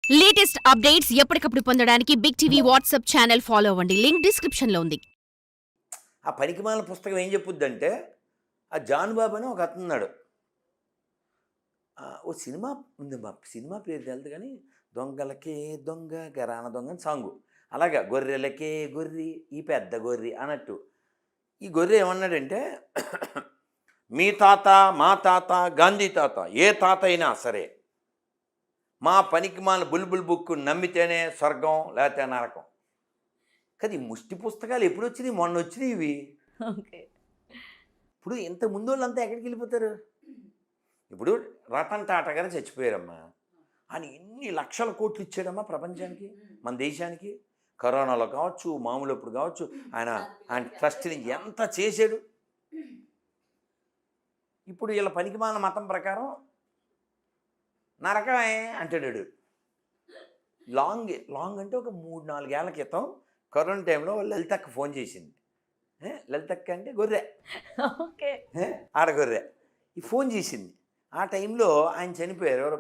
Latest updates ఎప్పటికప్పుడు పొందడానికి big TV WhatsApp channel follow అవ్వండి. లింక్ డిస్క్రిప్షన్ లో ఉంది. ఆ పనికిమాలిన పుస్తకం ఏం చెప్పుద్దంటే, ఆ జాన్ బాబు అని ఒక అతను ఉన్నాడు. ఓ సినిమా ఉంది, మా సినిమా పేరు తెలియదు కానీ, దొంగలకే దొంగ గరాన దొంగ అని సాంగు. అలాగా గొర్రెలకే గొర్రె ఈ పెద్ద గొర్రె అన్నట్టు. ఈ గొర్రె ఏమన్నాడంటే, మీ తాత మా తాత గాంధీ తాత ఏ తాత అయినా సరే మా పనికిమాలిన బుల్బుల్ బుక్ నమ్మితేనే స్వర్గం లేకపోతే నరకం. కానీ ఈ ముష్టి పుస్తకాలు ఎప్పుడు వచ్చినాయి? మొన్న వచ్చినాయి ఇవి. ఓకే. ఇప్పుడు ఇంత ముందు వాళ్ళంతా ఎక్కడికి వెళ్ళిపోతారు? ఇప్పుడు రతన్ టాటా గారు చచ్చిపోయారమ్మా. ఆయన ఎన్ని లక్షల కోట్లు ఇచ్చాడమ్మా ప్రపంచానికి, మన దేశానికి. కరోనాలో కావచ్చు, మామూలు అప్పుడు కావచ్చు, ఆయన ట్రస్ట్ని ఎంత చేశాడు. ఇప్పుడు వీళ్ళ పనికిమాలిన మతం ప్రకారం నరకమే అంటాడు. లాంగ్ అంటే ఒక 3-4 ఏళ్ల క్రితం కరోనా టైంలో లలితక్క ఫోన్ చేసింది. లలితక్క అంటే గొర్రె, ఓకే, ఆడగొర్రె. ఈ ఫోన్ చేసింది. ఆ టైంలో ఆయన చనిపోయారు. ఎవరు?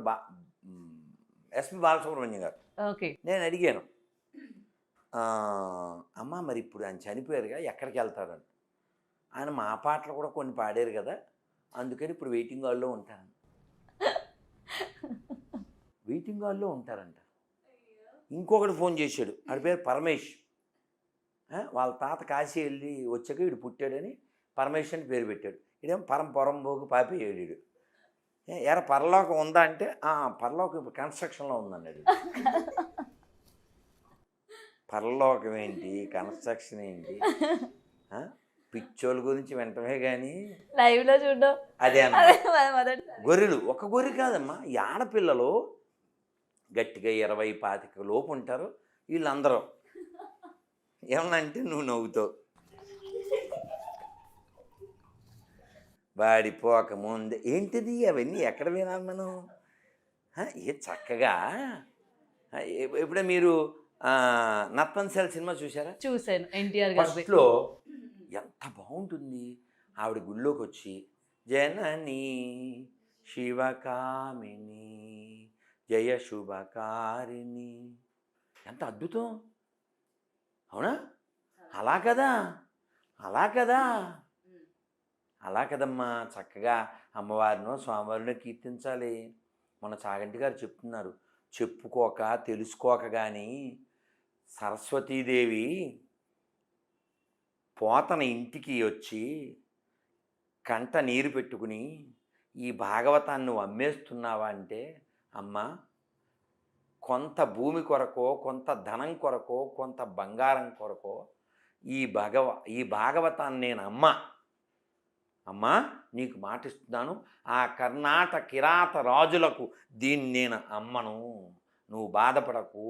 ఎస్పి బాలసుబ్రహ్మణ్యం గారు. ఓకే. నేను అడిగాను, అమ్మ మరి ఇప్పుడు ఆయన చనిపోయారుగా, ఎక్కడికి వెళ్తారని. ఆయన మా పాటలు కూడా కొన్ని పాడారు కదా, అందుకని ఇప్పుడు వెయిటింగ్ హాల్లో ఉంటాను. వెయిటింగ్ హాల్లో ఉంటారంట. ఇంకొకటి ఫోన్ చేశాడు, ఆడి పేరు పరమేష్. వాళ్ళ తాత కాశీ వెళ్ళి వచ్చాక వీడు పుట్టాడని పరమేష్ అని పేరు పెట్టాడు. ఇదేమో పొరంబోగు పాపి ఏడు. ఎరా పరలోకం ఉందా అంటే, పరలోకం ఇప్పుడు కన్స్ట్రక్షన్లో ఉందన్నాడు. పరలోకం ఏంటి, కన్స్ట్రక్షన్ ఏంటి? పిచ్చోళ్ళ గురించి వెంటనే కానీ లైవ్లో చూడడం అదే గొర్రెలు. ఒక గొర్రె కాదమ్మా, ఈ ఆడపిల్లలు గట్టిగా 20-25 లోపు ఉంటారు. వీళ్ళందరూ ఏమన్నా అంటే నువ్వు నవ్వుతావు. వాడిపోక ముందే ఏంటిది అవన్నీ ఎక్కడ వినాలి మనం? ఏ చక్కగా ఇప్పుడే మీరు నర్తన్శాల సినిమా చూసారా? చూశాను. ఎన్టీఆర్ గారు ఫస్ట్లో ఎంత బాగుంటుంది. ఆవిడ గుళ్ళోకి వచ్చి జననీ శివకామిని జయ శుభకారిణి, ఎంత అద్భుతం. అవునా? అలా కదా, అలా కదా, అలా కదమ్మా. చక్కగా అమ్మవారినో స్వామివారినో కీర్తించాలి. మన చాగంటి గారు చెప్తున్నారు, చెప్పుకోక తెలుసుకోక కానీ సరస్వతీదేవి పోతన ఇంటికి వచ్చి కంట నీరు పెట్టుకుని ఈ భాగవతాన్ని నువ్వు అమ్మేస్తున్నావా అంటే, అమ్మ కొంత భూమి కొరకో, కొంత ధనం కొరకో, కొంత బంగారం కొరకో ఈ భాగవతాన్ని నేను అమ్మా నీకు మాటిస్తున్నాను, ఆ కర్ణాటక కిరాత రాజులకు దీన్ని నేను అమ్మను, నువ్వు బాధపడకు,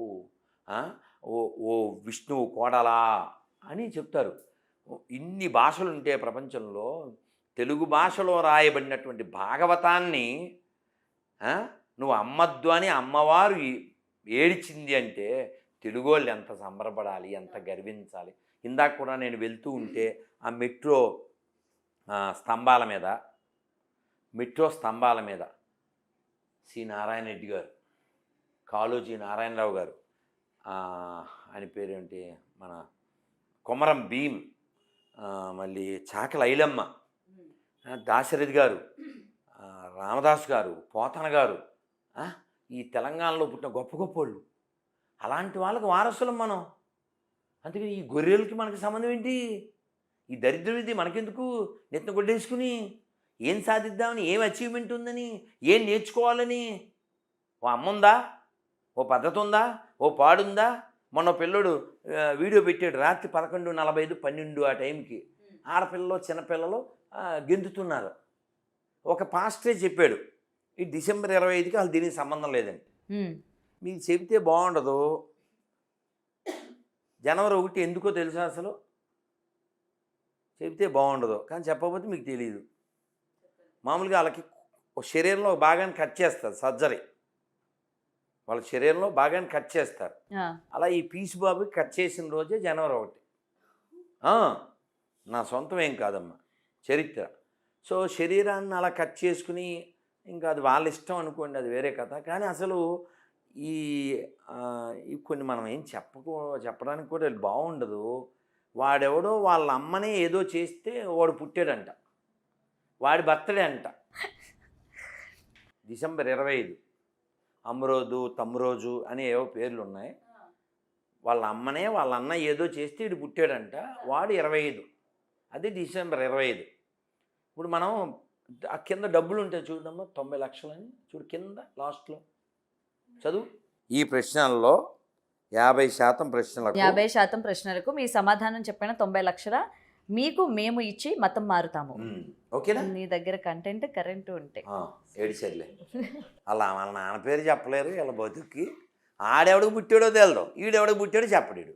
ఓ విష్ణువు కోడలా అని చెప్తారు. ఇన్ని భాషలు ఉంటే ప్రపంచంలో తెలుగు భాషలో రాయబడినటువంటి భాగవతాన్ని నువ్వు అమ్మద్దు అని అమ్మవారు ఏడిచింది అంటే తెలుగు వాళ్ళు ఎంత సంబరపడాలి, ఎంత గర్వించాలి. ఇందాక కూడా నేను వెళ్తూ ఉంటే ఆ మెట్రో స్తంభాల మీద సి నారాయణ రెడ్డి గారు, కాళోజీ నారాయణరావు గారు, ఆయన పేరేంటి, మన కొమరం భీమ్, మళ్ళీ చాకల ఐలమ్మ, దాశరథి గారు, రామదాస్ గారు, పోతన గారు, ఈ తెలంగాణలో పుట్టిన గొప్ప గొప్ప వాళ్ళు. అలాంటి వాళ్ళకి వారసులం మనం. అందుకని ఈ గొర్రెలకి మనకి సంబంధం ఏంటి? ఈ దరిద్రం ఇది మనకెందుకు? నెత్తిన కొట్టేసుకుని ఏం సాధిద్దామని, ఏం అచీవ్మెంట్ ఉందని, ఏం నేర్చుకోవాలని. ఓ అమ్మ ఉందా, ఓ పద్ధతి ఉందా, ఓ పాడుందా? మొన్న పిల్లడు వీడియో పెట్టాడు, రాత్రి 11:45, 12 ఆ టైంకి ఆడపిల్లలు చిన్నపిల్లలు గెంతుతున్నారు. ఒక పాస్టరే చెప్పాడు, ఈ డిసెంబర్ 25కి వాళ్ళు దీనికి సంబంధం లేదని. మీకు చెబితే బాగుండదు. జనవరి 1 ఎందుకో తెలుసా? అసలు చెబితే బాగుండదు, కానీ చెప్పకపోతే మీకు తెలియదు. మామూలుగా వాళ్ళకి శరీరంలో భాగాన్ని కట్ చేస్తారు, సర్జరీ. వాళ్ళ శరీరంలో భాగాన్ని కట్ చేస్తారు. అలా ఈ పీసు బాబుకి కట్ చేసిన రోజే జనవరి 1. నా సొంతం ఏం కాదమ్మా, చరిత్ర. సో శరీరాన్ని అలా కట్ చేసుకుని, ఇంకా అది వాళ్ళ ఇష్టం అనుకోండి, అది వేరే కథ. కానీ అసలు ఈ ఈ కొన్ని మనం ఏం చెప్పడానికి కూడా బాగుండదు. వాడెవడో వాళ్ళ అమ్మనే ఏదో చేస్తే వాడు పుట్టాడంట, వాడి బర్త్డే అంట డిసెంబర్ 25. అమరోజు తమ్మురోజు అని ఏవో పేర్లు ఉన్నాయి. వాళ్ళ అమ్మనే వాళ్ళ అన్న ఏదో చేస్తే వీడు పుట్టాడంట, వాడు 25, అది డిసెంబర్ 25. ఇప్పుడు మనం ఆ కింద డబ్బులు ఉంటాయి చూడమ్మా, 90 లక్షలు అని చూడు కింద లాస్ట్లో చదువు. ఈ ప్రశ్నల్లో 50% ప్రశ్నలకు 50% ప్రశ్నలకు మీ సమాధానం చెప్పిన 90 లక్షల మీకు మేము ఇచ్చి మతం మారుతాము. ఓకేనా? నీ దగ్గర కంటెంట్ కరెంట్ ఉంటే ఏడిసర్లే. అలా వాళ్ళ నాన్న పేరు చెప్పలేరు వీళ్ళ బతుక్కి. ఆడెవడికి పుట్టాడో తెలదు, ఈడెవడికి పుట్టాడో చెప్పడాడు.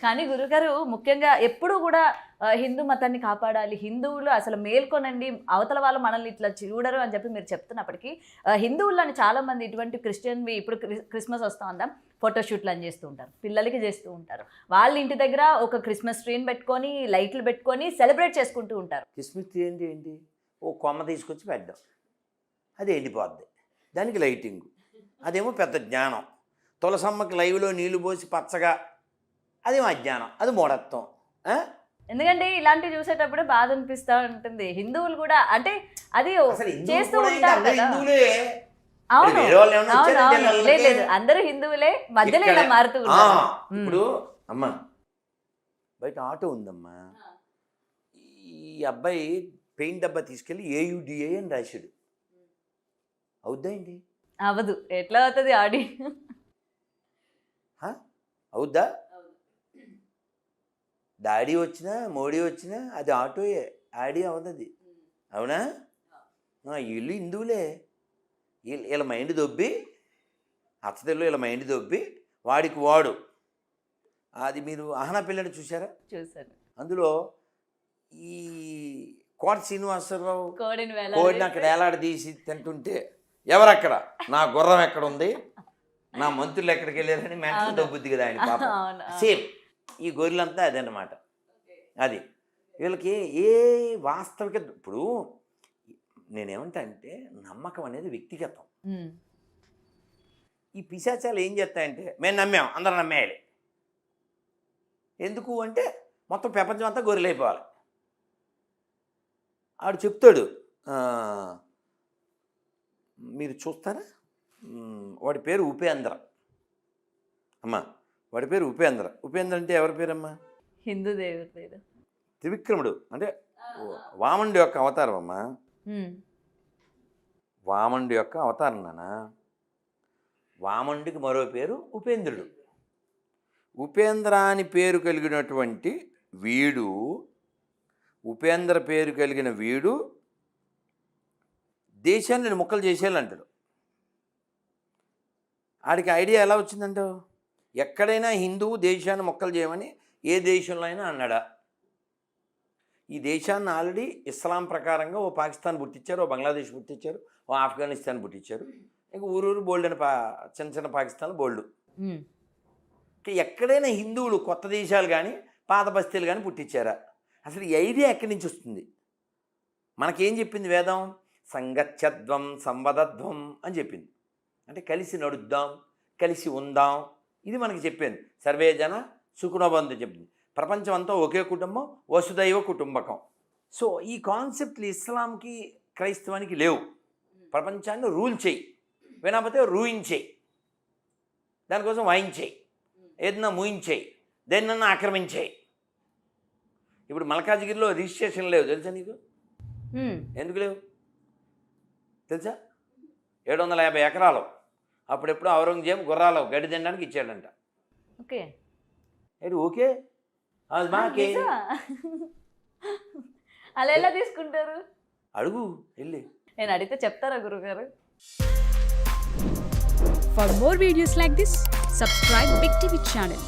కానీ గురుగారు ముఖ్యంగా ఎప్పుడు కూడా హిందూ మతాన్ని కాపాడాలి, హిందువులు అసలు మేల్కొనండి, అవతల వాళ్ళు మనల్ని ఇట్లా చూడరు అని చెప్పి మీరు చెప్తున్నప్పటికీ హిందువులని చాలామంది ఇటువంటి క్రిస్టియన్వి ఇప్పుడు క్రిస్మస్ వస్తూ ఉందాం ఫోటోషూట్లు అని చేస్తూ ఉంటారు, పిల్లలకి చేస్తూ ఉంటారు. వాళ్ళ ఇంటి దగ్గర ఒక క్రిస్మస్ ట్రీని పెట్టుకొని లైట్లు పెట్టుకొని సెలబ్రేట్ చేసుకుంటూ ఉంటారు. క్రిస్మస్ ట్రీ ఏంటి ఓ కొమ్మ తీసుకొచ్చి పెట్టడం, అది ఎండిపోద్ది, దానికి లైటింగ్, అదేమో పెద్ద జ్ఞానం. తులసమ్మకి లైవ్లో నీళ్లు పోసి పచ్చగా, అది మా జ్ఞానం, అది మూఢత్వం. ఎందుకంటే ఇలాంటివి చూసేటప్పుడు బాధ అనిపిస్తూ ఉంటుంది. హిందువులు కూడా అంటే అది చేస్తూ ఉంటారు కదా. అవును లేదు అందరూ హిందువులే, మధ్యలో ఇలా మారుతూ ఉంటారు. ఇప్పుడు అమ్మా బయట ఆటో ఉందమ్మా, ఈ అబ్బాయి పెయింట్ డబ్బా తీసుకెళ్ళి AUDA అని రాశాడు, అవుద్దా ఏంటి? అవదు. ఎట్లా అవుతుంది? ఆడి అవుద్దా? డాడీ వచ్చినా మోడీ వచ్చినా అది ఆటోయే, ఆడి అవుతుంది. అవునా? వీళ్ళు హిందువులే. వీళ్ళ మైండ్ దొబ్బి, అచ్చతెల్లో వీళ్ళ మైండ్ దొబ్బి వాడికి వాడు. అది మీరు ఆహనా పిల్లని చూసారా? చూసాను. అందులో ఈ కోట శ్రీనివాసరావు కోడిని అక్కడ ఏలాడదీసి తింటుంటే ఎవరక్కడ, నా గుర్రం ఎక్కడ ఉంది, నా మంత్రులు ఎక్కడికి వెళ్ళారని మెంటల్ దొబ్బుద్ది కదా ఆయన పాపం. సేమ్ ఈ గొర్రెలంతా అదన్నమాట. అది వీళ్ళకి ఏ వాస్తవిక. ఇప్పుడు నేనేమంటా అంటే నమ్మకం అనేది వ్యక్తిగతం. ఈ పిశాచాలు ఏం చేస్తాయంటే మేము నమ్మాం, అందరం నమ్మేయాలి. ఎందుకు అంటే మొత్తం ప్రపంచం అంతా గొర్రెలైపోవాలి. ఆడు చెప్తాడు, మీరు చూస్తారా, వాడి పేరు ఉపేంద్ర అమ్మా, వాడి పేరు ఉపేంద్ర. ఉపేంద్ర అంటే ఎవరి పేరమ్మా? హిందూ దేవుడి పేరు. త్రివిక్రముడు అంటే వామనుడి యొక్క అవతారం అమ్మా, వామనుడి యొక్క అవతారం నాన్న. వామనుడికి మరో పేరు ఉపేంద్రుడు. ఉపేంద్ర అని పేరు కలిగినటువంటి వీడు, ఉపేంద్ర పేరు కలిగిన వీడు దేశాన్ని ముక్కలు చేసేయాలంటాడు. ఆడికి ఐడియా ఎలా వచ్చిందంటావు? ఎక్కడైనా హిందువు దేశాన్ని మొక్కలు చేయమని ఏ దేశంలో అయినా అన్నాడా? ఈ దేశాన్ని ఆల్రెడీ ఇస్లాం ప్రకారంగా ఓ పాకిస్తాన్ పుట్టించారు, ఓ బంగ్లాదేశ్ పుట్టించారు, ఓ ఆఫ్ఘనిస్తాన్ పుట్టించారు, ఇంకా ఊరూరు బోల్డ్ అని చిన్న చిన్న పాకిస్తాన్ బోల్డ్. ఎక్కడైనా హిందువులు కొత్త దేశాలు కానీ పాత బస్తీలు కానీ పుట్టించారా? అసలు ఈ ఐడియా ఎక్కడి నుంచి వస్తుంది? మనకేం చెప్పింది వేదం? సంగచ్చద్వం సంవదధ్వం అని చెప్పింది. అంటే కలిసి నడుద్దాం, కలిసి ఉందాం, ఇది మనకి చెప్పింది. సర్వే జన సుఖనోబంధు చెప్పింది. ప్రపంచం అంతా ఒకే కుటుంబం, వసుదైవ కుటుంబకం. సో ఈ కాన్సెప్ట్లు ఇస్లాంకి క్రైస్తవానికి లేవు. ప్రపంచాన్ని రూల్ చేయి, వినకపోతే రూయించేయి, దానికోసం వాయించేయి, ఏదన్నా మూయించేయి, దేన్నన్నా ఆక్రమించేయి. ఇప్పుడు మల్కాజ్గిరిలో రిజిస్ట్రేషన్ లేవు తెలుసా నీకు? ఎందుకు లేవు తెలుసా? 750 ఎకరాలు అప్పుడెప్పుడు ఔరంగజేబు గుర్రాలు గడ్డి తినడానికి ఇచ్చాడంట. ఓకే ఓకే మాకే అలా ఎలా తీసుకుంటారు? అడుగు వెళ్ళి. నేను అడిగితే చెప్తారా గురుగారు? For more videos like this, subscribe Big TV channel.